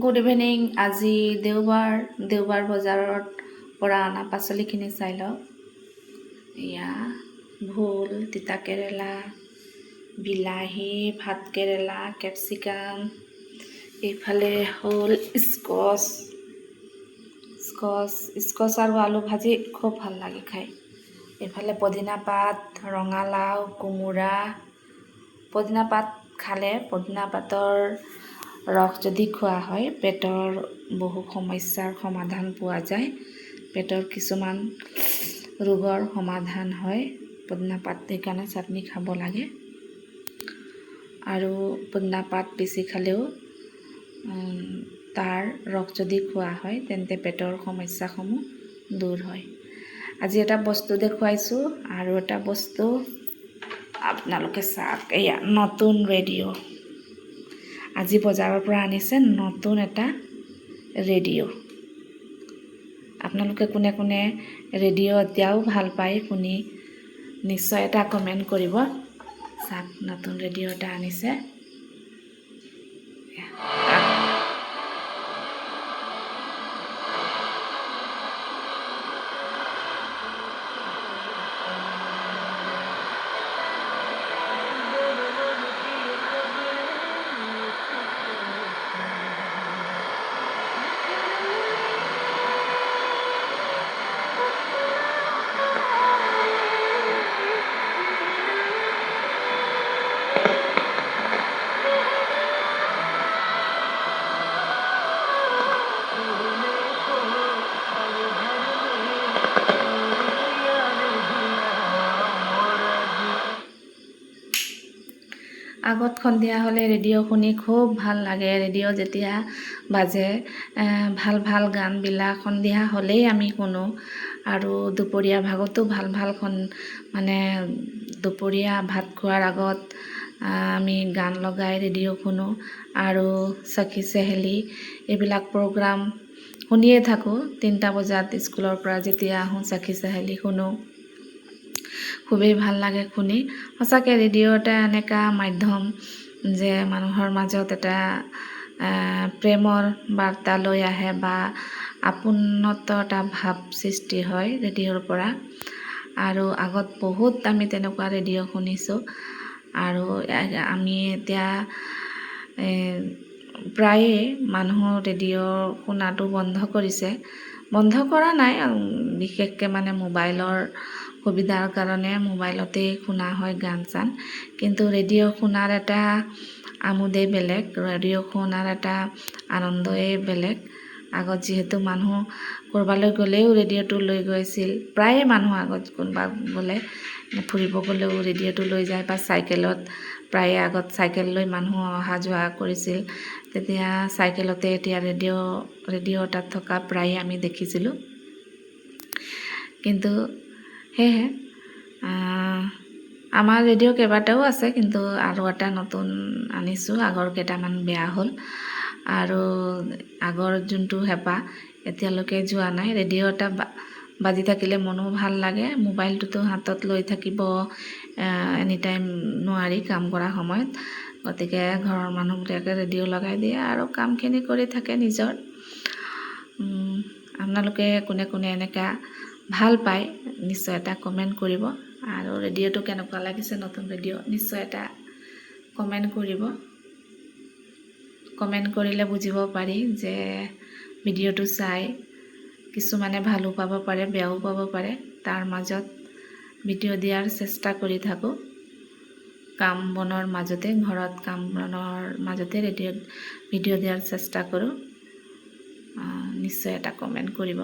Good evening. আজি দেওবাৰ বজাৰৰ পৰা অনা পাচলিখিনি চাই লওক। এয়া ভোল, তিতাকেৰেলা, বিলাহী, ভাতকেৰেলা, কেপচিকাম, এইফালে হ'ল স্কচ আৰু আলু ভাজি খুব ভাল লাগে খাই। এইফালে পদিনা পাত, ৰঙালাও, কোমোৰা। পদিনা পাত খালে পদিনা পাতৰ ৰস যদি খোৱা হয় পেটৰ বহু সমস্যাৰ সমাধান পোৱা যায়। পেটৰ কিছুমান ৰোগৰ সমাধান হয়। পদিনা পাত সেইকাৰণে চাটনি খাব লাগে। আৰু পদিনা পাত বেছি খালেও তাৰ ৰস যদি খোৱা হয় তেন্তে পেটৰ সমস্যাসমূহ দূৰ হয়। আজি এটা বস্তু দেখুৱাইছোঁ আৰু এটা বস্তু আপোনালোকে চাওক। এয়া নতুন ৰেডিঅ'। আজি বজাৰৰ পৰা আনিছে নতুন এটা ৰেডিঅ'। আপোনালোকে কোনে কোনে ৰেডিঅ' এতিয়াও ভাল পায় শুনি নিশ্চয় এটা কমেণ্ট কৰিব। চাওক, নতুন ৰেডিঅ' এটা আনিছে। আগত সন্ধিয়া হ'লে ৰেডিঅ' শুনি খুব ভাল লাগে। ৰেডিঅ' যেতিয়া বাজে ভাল গানবিলাক সন্ধিয়া হ'লেই আমি শুনো। আৰু দুপৰীয়া ভাগতো ভাল মানে দুপৰীয়া ভাত খোৱাৰ আগত আমি গান লগাই ৰেডিঅ' শুনো। আৰু সখী চহেলি এইবিলাক প্ৰগ্ৰাম শুনিয়ে থাকোঁ। 3টা বজাত স্কুলৰ পৰা যেতিয়া আহোঁ সখী চহেলি শুনো। খুবেই ভাল লাগে শুনি। সঁচাকৈ ৰেডিঅ' এটা এনেকুৱা মাধ্যম যে মানুহৰ মাজত এটা প্ৰেমৰ বাৰ্তা লৈ আহে বা আপোনত্বতা ভাৱ সৃষ্টি হয় ৰেডিঅ'ৰ পৰা। আৰু আগত বহুত আমি তেনেকুৱা ৰেডিঅ' শুনিছোঁ। আৰু আমি এতিয়া প্ৰায়ে মানুহ ৰেডিঅ' শুনাটো বন্ধ কৰিছে। বন্ধ কৰা নাই, বিশেষকৈ মানে মোবাইলৰ সুবিধাৰ কাৰণে মোবাইলতেই শুনা হয় গান চান। কিন্তু ৰেডিঅ' শুনাৰ এটা আমোদেই বেলেগ, ৰেডিঅ' শুনাৰ এটা আনন্দই বেলেগ। আগত যিহেতু মানুহ ক'ৰবালৈ গ'লেও ৰেডিঅ'টো লৈ গৈছিল। প্ৰায়ে মানুহ আগত কোনোবা গ'লে ফুৰিব গ'লেও ৰেডিঅ'টো লৈ যায় বা চাইকেলত প্ৰায়ে আগত চাইকেল লৈ মানুহ অহা যোৱা কৰিছিল। তেতিয়া চাইকেলতে এতিয়া ৰেডিঅ' তাত থকা প্ৰায়ে আমি দেখিছিলোঁ। কিন্তু সেয়েহে আমাৰ ৰেডিঅ' কেইবাটাও আছে, কিন্তু আৰু এটা নতুন আনিছোঁ। আগৰ কেইটামান বেয়া হ'ল আৰু আগৰ যোনটো হেঁপাহ এতিয়ালৈকে যোৱা নাই। ৰেডিঅ' এটা বাজি থাকিলে মনো ভাল লাগে। মোবাইলটোতো হাতত লৈ থাকিব এনিটাইম নোৱাৰি কাম কৰা সময়ত। গতিকে ঘৰৰ মানুহবিলাকে ৰেডিঅ' লগাই দিয়ে আৰু কামখিনি কৰি থাকে নিজৰ। আপোনালোকে কোনে কোনে এনেকুৱা ভাল পায় নিশ্চয় এটা কমেণ্ট কৰিব। আৰু ৰেডিঅ'টো কেনেকুৱা লাগিছে নতুন ৰেডিঅ' নিশ্চয় এটা কমেণ্ট কৰিব। কমেণ্ট কৰিলে বুজিব পাৰি যে ভিডিঅ'টো চাই কিছুমানে ভালো পাব পাৰে, বেয়াও পাব পাৰে। তাৰ মাজত ভিডিঅ' দিয়াৰ চেষ্টা কৰি থাকোঁ। কাম বনৰ মাজতে, ঘৰত কাম বনৰ মাজতে ভিডিঅ' দিয়াৰ চেষ্টা কৰোঁ। নিশ্চয় এটা কমেণ্ট কৰিব।